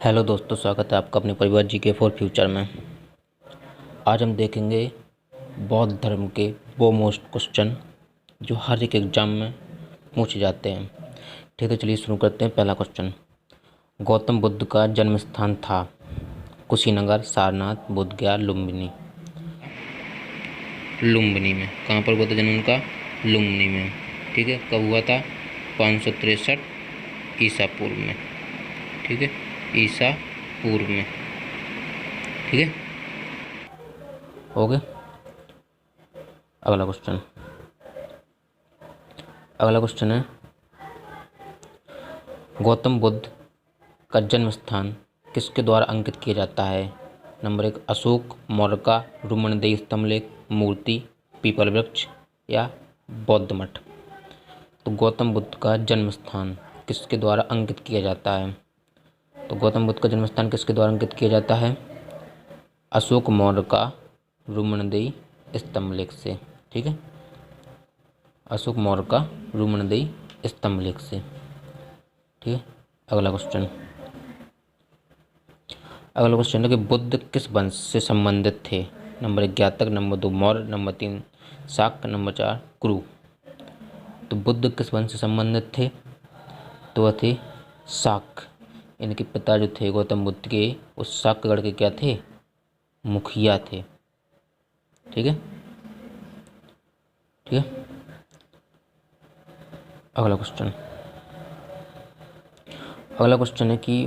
Hello दोस्तों, स्वागत है आपका अपने परिवार जीके फॉर फ्यूचर में। आज हम देखेंगे बौद्ध धर्म के वो मोस्ट क्वेश्चन जो हर एक एग्जाम में पूछे जाते हैं। ठीक है, चलिए शुरू करते हैं। पहला क्वेश्चन, गौतम बुद्ध का जन्म स्थान था? कुशीनगर, सारनाथ, बोधगया, लुम्बिनी। लुम्बिनी में। कहाँ पर हुआ था जन्म उनका? लुम्बिनी में। ठीक है, कब हुआ था? 563 ईसा पूर्व में। ठीक है, ईसा पूर्व में। ठीक है, हो गए। अगला क्वेश्चन है, गौतम बुद्ध का जन्म स्थान किसके द्वारा अंकित किया जाता है? नंबर 1, अशोक मौर्य का रुमनदेही स्तंभलेख, मूर्ति, पीपल वृक्ष या बौद्ध मठ। तो गौतम बुद्ध का जन्म स्थान किसके द्वारा अंकित किया जाता है? तो गौतम बुद्ध का जन्म स्थान किसके द्वारा अंकित किया जाता है? अशोक मौर्य का रुमनदेही स्तंभलेख से। ठीक है, अशोक मौर्य का रुमनदेही स्तंभलेख से। ठीक है, अगला क्वेश्चन है कि बुद्ध किस वंश से संबंधित थे? Number 1, Gyatak, number 2, Maurya, number 3, Shakya, number 4, Kuru. तो बुद्ध किस वंश से संबंधित थे? तो वह थे शाक्य। इनके पिता जो थे गौतम बुद्ध के, उस शाक्यगढ़ के क्या थे? मुखिया थे। ठीक है, अगला क्वेश्चन है कि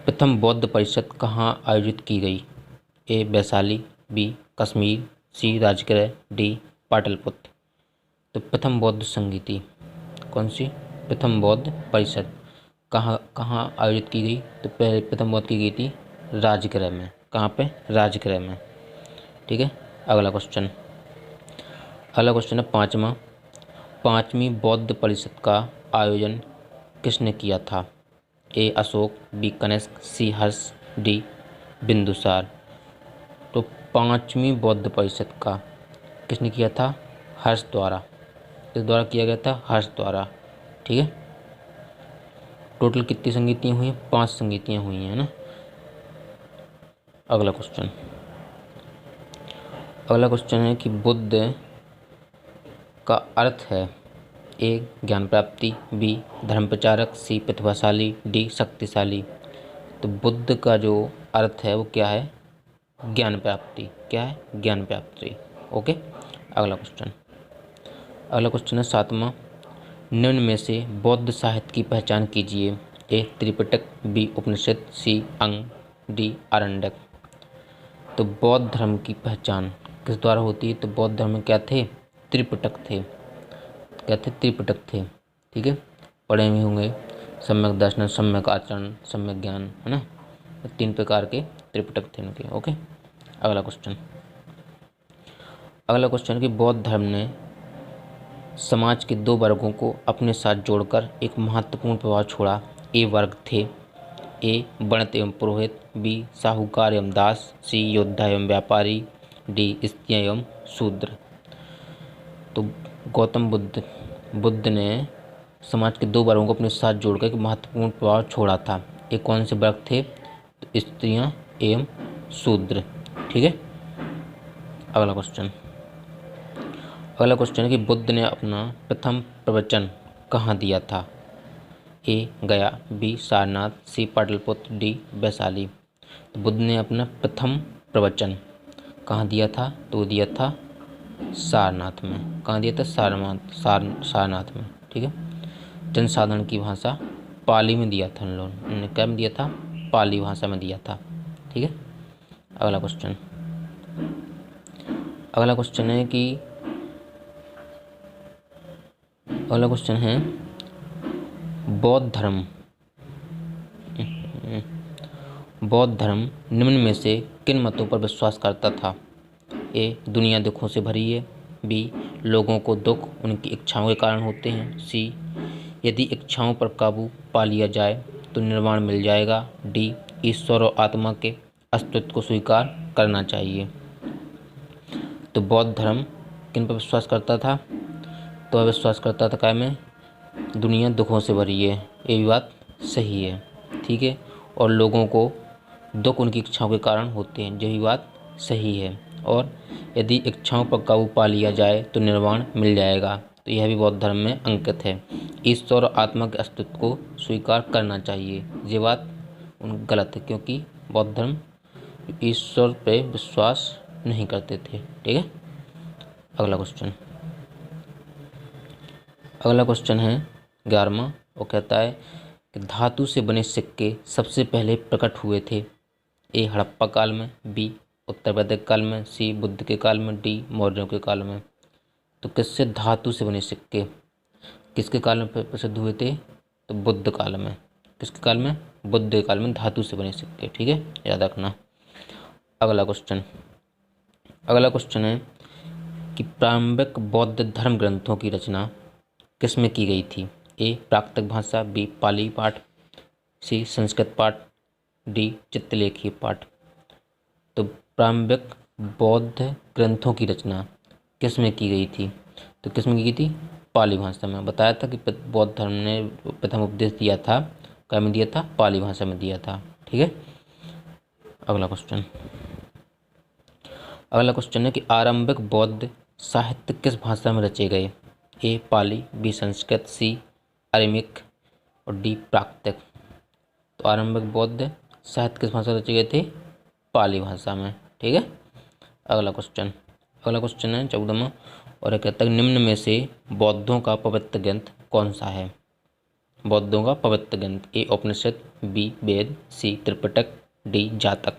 प्रथम बौद्ध परिषद कहाँ आयोजित की गई? ए, वैशाली, बी, कश्मीर, सी, राजगृह, डी, पाटलिपुत्र। तो प्रथम बौद्ध संगीति कौन सी? प्रथम बौद्ध परिषद कहाँ आयोजित की गई? तो पहले प्रथम बौद्ध की गई थी राजगृह में। कहाँ पे? राजगृह में। ठीक है, अगला क्वेश्चन है पांचवी बौद्ध परिषद का आयोजन किसने किया था? ए, अशोक, बी, कनिष्क, सी, हर्ष, डी, बिंदुसार। तो पांचवी बौद्ध परिषद का किसने किया था? हर्ष द्वारा। किस द्वारा किया गया था? हर्ष द्वारा। ठीक है, टोटल कितनी संगीतियाँ हुई? 5 संगीतियाँ हुई हैं ना। अगला क्वेश्चन है कि बुद्ध का अर्थ है? ए, ज्ञान प्राप्ति, बी, धर्म प्रचारक, सी, प्रतिभाशाली, डी, शक्तिशाली। तो बुद्ध का जो अर्थ है वो क्या है? ज्ञान प्राप्ति। क्या है? ज्ञान प्राप्ति। ओके, अगला क्वेश्चन है 7वां, निम्न में से बौद्ध साहित्य की पहचान कीजिए। ए, त्रिपिटक, बी, उपनिषद, सी, अंग, डी, आरण्यक। तो बौद्ध धर्म की पहचान किस द्वारा होती है? तो बौद्ध धर्म में क्या थे? त्रिपिटक थे। क्या थे? त्रिपिटक थे। ठीक है, पढ़े हुए होंगे, सम्यक दर्शन, सम्यक आचरण, सम्यक ज्ञान, है ना। 3 प्रकार के त्रिपिटक थे उनके। ओके, अगला क्वेश्चन कि बौद्ध धर्म ने समाज के 2 वर्गों को अपने साथ जोड़कर एक महत्वपूर्ण प्रभाव छोड़ा। ए वर्ग थे? ए, वणिक एवं पुरोहित, बी, साहूकार एवं दास, सी, योद्धा एवं व्यापारी, डी, स्त्रियाँ एवं शूद्र। तो गौतम बुद्ध ने समाज के 2 वर्गों को अपने साथ जोड़कर एक महत्वपूर्ण प्रभाव छोड़ा था। ये कौन से वर्ग थे? तो स्त्रियाँ एवं शूद्र। ठीक है, अगला क्वेश्चन है कि बुद्ध ने अपना प्रथम प्रवचन कहाँ दिया था? ए, गया, बी, सारनाथ, सी, पाटलिपुत्र, डी, वैशाली। तो बुद्ध ने अपना प्रथम प्रवचन कहाँ दिया था? तो वो दिया था सारनाथ में। कहाँ दिया था? सारनाथ में। ठीक है, जनसाधारण की भाषा पाली में दिया था उन्होंने। क्या में दिया था? पाली भाषा में दिया था। ठीक है, अगला क्वेश्चन है बौद्ध धर्म निम्न में से किन मतों पर विश्वास करता था? ए, दुनिया दुखों से भरी है, बी, लोगों को दुख उनकी इच्छाओं के कारण होते हैं, सी, यदि इच्छाओं पर काबू पा लिया जाए तो निर्वाण मिल जाएगा, डी, ईश्वर और आत्मा के अस्तित्व को स्वीकार करना चाहिए। तो बौद्ध धर्म किन पर विश्वास करता था? तो अविश्वास करता था काय में, दुनिया दुखों से भरी है, ये भी बात सही है। ठीक है, और लोगों को दुख उनकी इच्छाओं के कारण होते हैं, ये भी बात सही है। और यदि इच्छाओं पर काबू पा लिया जाए तो निर्वाण मिल जाएगा, तो यह भी बौद्ध धर्म में अंकित है। ईश्वर और आत्मा के अस्तित्व को स्वीकार करना चाहिए, ये बात गलत है, क्योंकि बौद्ध धर्म ईश्वर पे विश्वास नहीं करते थे। ठीक है, अगला क्वेश्चन है 11वां, वो कहता है कि धातु से बने सिक्के सबसे पहले प्रकट हुए थे। ए हड़प्पा काल में, बी उत्तर वैदिक काल में, सी बुद्ध के काल में, डी मौर्यों के काल में। तो किससे धातु से बने सिक्के किसके काल में प्रसिद्ध हुए थे? तो बुद्ध काल में। किसके काल में? बुद्ध के काल में धातु से बने सिक्के। ठीक है, याद रखना। अगला क्वेश्चन है कि प्रारंभिक बौद्ध धर्म ग्रंथों की रचना किसमें की गई थी? ए प्राकृतिक भाषा, बी पाली पाठ, सी संस्कृत पाठ, डी चित्रलेखी पाठ। तो प्रारंभिक बौद्ध ग्रंथों की रचना किसमें की गई थी? तो किसमें की गई थी? पाली भाषा में। बताया था कि बौद्ध धर्म ने प्रथम उपदेश दिया था, क्या में दिया था? पाली भाषा में दिया था। ठीक है, अगला क्वेश्चन है कि आरंभिक बौद्ध साहित्य किस भाषा में रचे गए? ए पाली, बी संस्कृत, सी अरेमिक और डी प्राकृतिक। तो आरंभिक बौद्ध साहित्य किस भाषा में रचे गए थे? पाली भाषा में। ठीक है, अगला क्वेश्चन है 14वां, और कहता है निम्न में से बौद्धों का पवित्र ग्रंथ कौन सा है? बौद्धों का पवित्र ग्रंथ, ए उपनिषद, बी वेद, सी त्रिपिटक, डी जातक।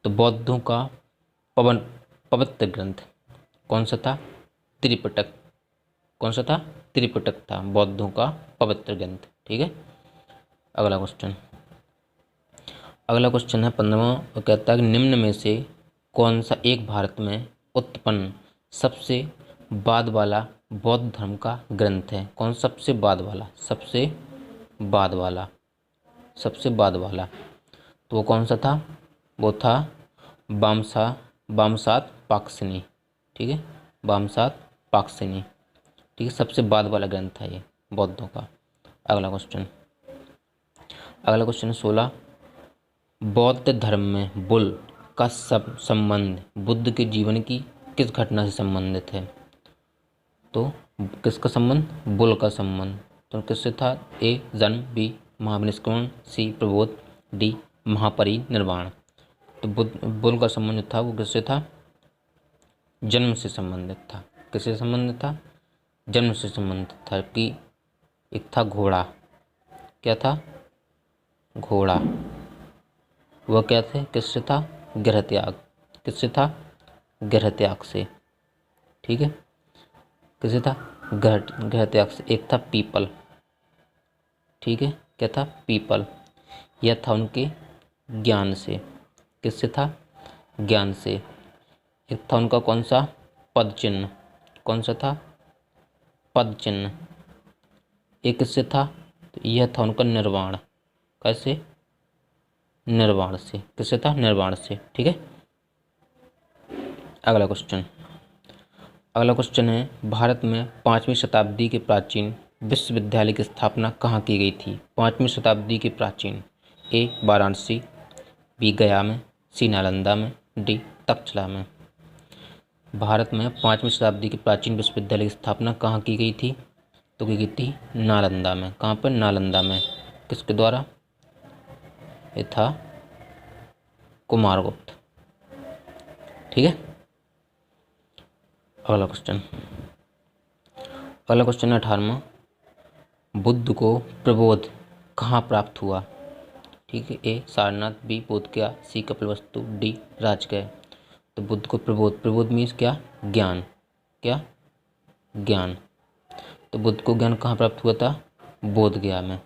तो बौद्धों का पवित्र ग्रंथ कौन सा था? त्रिपिटक। कौन सा था? त्रिपिटक था बौद्धों का पवित्र ग्रंथ। ठीक है, अगला क्वेश्चन है 15वां, और कहता है कि निम्न में से कौन सा एक भारत में उत्पन्न सबसे बाद वाला बौद्ध धर्म का ग्रंथ है? कौन सबसे बाद वाला? सबसे बाद वाला तो वो कौन सा था? वो था वामसात पाक्सिनी। ठीक है, वामसात पाक्सिनी। ठीक है, सबसे बाद वाला ग्रंथ है ये बौद्धों का। अगला क्वेश्चन है 16, बौद्ध धर्म में बुल का सब संबंध बुद्ध के जीवन की किस घटना से संबंधित है? तो किसका संबंध? बुल का संबंध। तो किससे था? ए जन्म, बी महाविनिष्क्रमण, सी प्रबोध, डी महापरिनिर्वाण। तो बुल का संबंध था वो किससे था? जन्म से संबंधित था। किससे संबंधित था? जन्म से संबंधित था। कि एक था घोड़ा। क्या था? घोड़ा। वह क्या थे? किससे था? गृह त्याग। किससे था? गृह त्याग से। ठीक है, किससे था? गृह त्याग से। एक था पीपल। ठीक है, क्या था? पीपल। यह था उनके ज्ञान से। किससे था? ज्ञान से। एक था उनका कौन सा? पद चिन्ह। कौन सा था? पद चिन्ह। एक किससे था? तो यह था उनका निर्वाण। कैसे? निर्वाण से। किससे था? निर्वाण से। ठीक है, अगला क्वेश्चन है भारत में 5वीं शताब्दी के प्राचीन विश्वविद्यालय की स्थापना कहाँ की गई थी? 5वीं शताब्दी के प्राचीन, ए वाराणसी, बी गया में, सी नालंदा में, डी तक्षशिला में। भारत में 5वीं शताब्दी के प्राचीन विश्वविद्यालय की स्थापना कहाँ की गई थी? तो की गई थी नालंदा में। कहाँ पर? नालंदा में। किसके द्वारा? ये था कुमारगुप्त। ठीक है, अगला क्वेश्चन है 18वां, बुद्ध को प्रबोध कहाँ प्राप्त हुआ? ठीक है, ए सारनाथ, बी बोधगया, सी कपिलवस्तु, डी राजगृह। तो बुद्ध को प्रबोध मीन्स क्या? ज्ञान। क्या? ज्ञान। तो बुद्ध को ज्ञान कहाँ प्राप्त हुआ था? बोधगया में।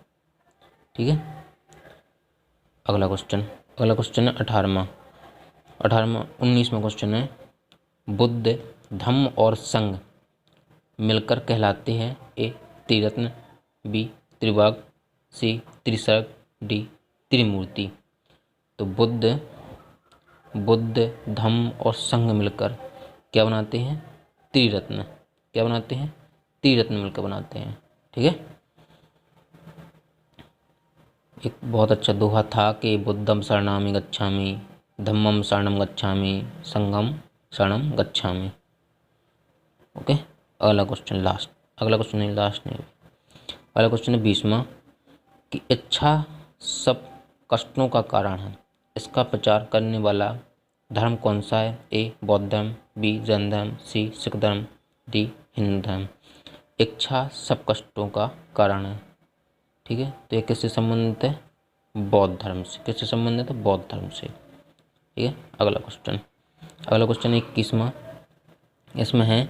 ठीक है, अगला क्वेश्चन है 18वां 19वां क्वेश्चन है बुद्ध धम्म और संघ मिलकर कहलाते हैं? ए त्रिरत्न, बी त्रिवाग, सी त्रिसर्ग, डी त्रिमूर्ति। तो बुद्ध धम्म और संघ मिलकर क्या बनाते हैं? त्रिरत्न। क्या बनाते हैं? त्रिरत्न मिलकर बनाते हैं। ठीक है, एक बहुत अच्छा दोहा था कि बुद्धम शरणामि गच्छामि, धम्मम शरणम गच्छामि, संघम शरणम गच्छामि। ओके, अगला क्वेश्चन लास्ट, अगला क्वेश्चन नहीं, लास्ट नहीं, अगला क्वेश्चन है 20वां कि इच्छा सब कष्टों का कारण है, इसका प्रचार करने वाला धर्म कौन सा है? ए बौद्ध धर्म, बी जैन धर्म, सी सिख धर्म, डी हिंदू धर्म। इच्छा सब कष्टों का कारण है। ठीक है, तो ये किससे संबंधित है? बौद्ध धर्म से। किससे संबंधित है? बौद्ध धर्म से। ठीक है, अगला क्वेश्चन, अगला क्वेश्चन 21वां, इसमें है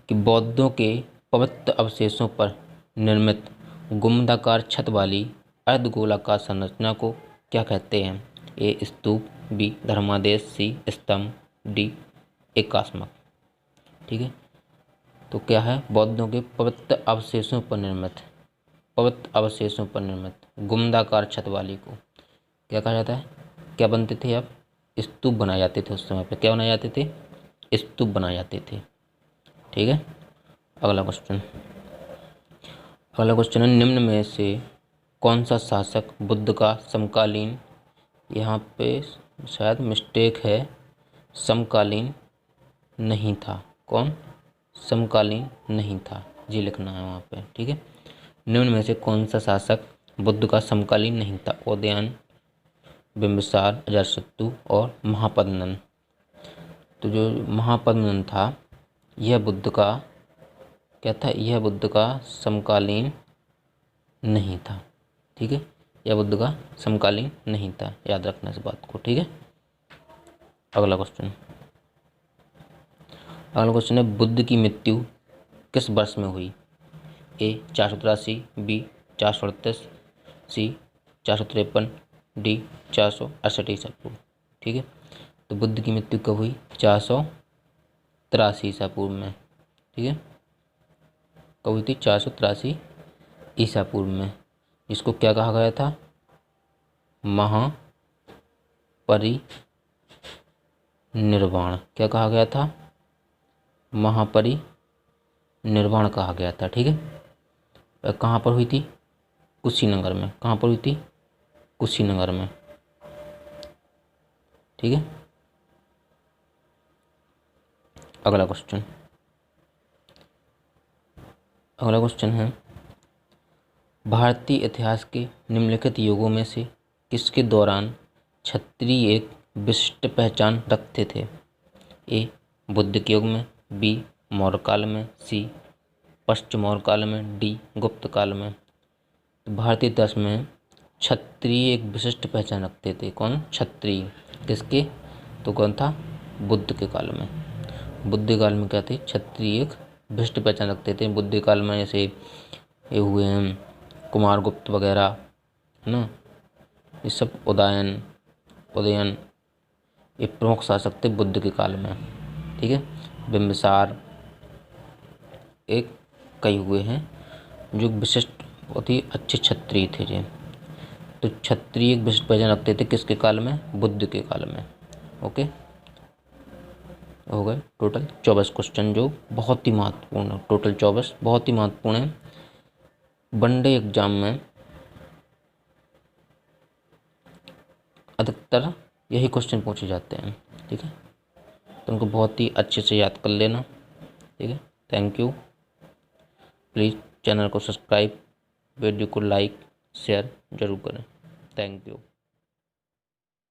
कि बौद्धों के पवित्र अवशेषों पर निर्मित गुम्बदाकार छत वाली अर्धगोलाकार संरचना को क्या कहते हैं? ए स्तूप, बी धर्मादेश, सी स्तंभ, डी एकास्मक। ठीक है, तो क्या है? बौद्धों के पवित्र अवशेषों पर निर्मित, पवित्र अवशेषों पर निर्मित गुम्बदाकार छत वाली को क्या कहा जाता है? क्या बनते थे? अब स्तूप बनाए जाते थे उस समय पे। क्या बनाए जाते थे? स्तूप बनाए जाते थे। ठीक है, अगला क्वेश्चन, अगला क्वेश्चन है निम्न में से कौन सा शासक बुद्ध का समकालीन, यहाँ पे शायद मिस्टेक है, समकालीन नहीं था। कौन? समकालीन नहीं था, जी लिखना है वहाँ पे। ठीक है, निम्न में से कौन सा शासक बुद्ध का समकालीन नहीं था? उदयन, बिंबिसार, अजातशत्रु और महापद्मनन। तो जो महापद्मनन था यह बुद्ध का क्या था? यह बुद्ध का समकालीन नहीं था। ठीक है, यह बुद्ध का समकालीन नहीं था, याद रखना इस बात को। ठीक है, अगला क्वेश्चन, अगला क्वेश्चन है बुद्ध की मृत्यु किस वर्ष में हुई? ए 483, बी 438, सी 453, डी 468 ईसा पूर्व। ठीक है, तो बुद्ध की मृत्यु कब हुई? 483 ईसा पूर्व में। ठीक है, कब हुई थी? 483 ईसा पूर्व में, जिसको क्या कहा गया था? महापरिनिर्वाण। क्या कहा गया था? महापरिनिर्वाण कहा गया था। ठीक है, कहाँ पर हुई थी? कुशीनगर में। कहाँ पर हुई थी? कुशीनगर में। ठीक है, अगला क्वेश्चन, अगला क्वेश्चन है भारतीय इतिहास के निम्नलिखित युगों में से किसके दौरान क्षत्रिय एक विशिष्ट पहचान रखते थे? ए बुद्ध के युग में, बी मौर्य काल में, सी पश्चिम मौर्य काल में, डी गुप्त काल में। तो भारतीय इतिहास में क्षत्रिय एक विशिष्ट पहचान रखते थे। कौन? क्षत्रिय। किसके? तो कौन था? बुद्ध के काल में। बुद्ध काल में क्या थे? क्षत्रिय एक विशिष्ट पहचान रखते थे। बुद्ध काल में जैसे ये हुए हैं कुमारगुप्त वगैरह, है ना, ये सब उदयन ये प्रमुख शासक थे बुद्ध के काल में। ठीक है, बिंबिसार, एक कई हुए हैं जो विशिष्ट बहुत ही अच्छे क्षत्रिय थे जी। तो क्षत्रिय एक विशिष्ट पहचान रखते थे किसके काल में? बुद्ध के काल में। ओके, हो गए टोटल 24 क्वेश्चन जो बहुत ही महत्वपूर्ण है। टोटल 24 बहुत ही महत्वपूर्ण है। वनडे एग्जाम में अधिकतर यही क्वेश्चन पूछे जाते हैं। ठीक है, तो उनको बहुत ही अच्छे से याद कर लेना। ठीक है, थैंक यू। प्लीज़ चैनल को सब्सक्राइब, वीडियो को लाइक शेयर ज़रूर करें। Thank you.